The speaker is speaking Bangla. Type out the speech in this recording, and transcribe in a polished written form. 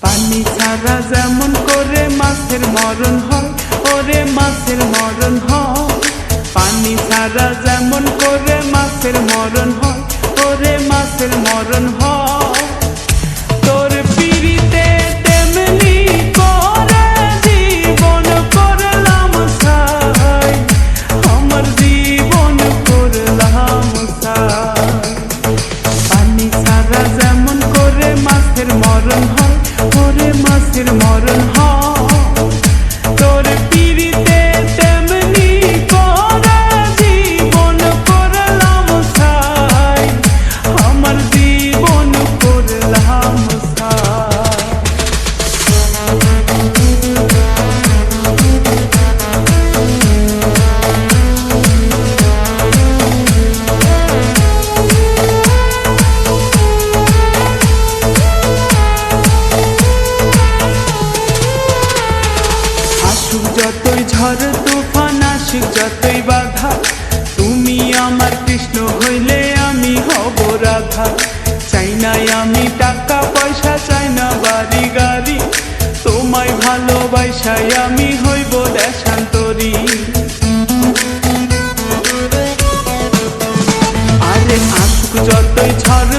পানি ছাড়া যেমন করে মাছের মরণ হয়, ওরে মাছের মরণ হয়। পানি ছাড়া যেমন করে মাছের মরণ হয়, ওরে মাছের মরণ হয়। তোর পিড়িতে তেমনি করে জীবন করলাম ছাই, আমার জীবন করলাম ছাই। পানি ছাড়া যেমন করে মাছের মরণ হয়, ওরে মাছের মরণ হয়। তোর পিড়িতে তেমনি করে জীবন করলাম ছাই, আমার জীবন করলাম ছাই। আসুক যতই ঝড় তুফান, আসুক যতই বাধা, তুমি আমার কৃষ্ণ হইলে আমি হব রাধা। চাই না আমি টাকা পয়সা, চাই না বাড়ি গাড়ি, তোমায় ভালোবাসাই আমি হইব দেশান্তরী। আরে আসুক যতই ঝড়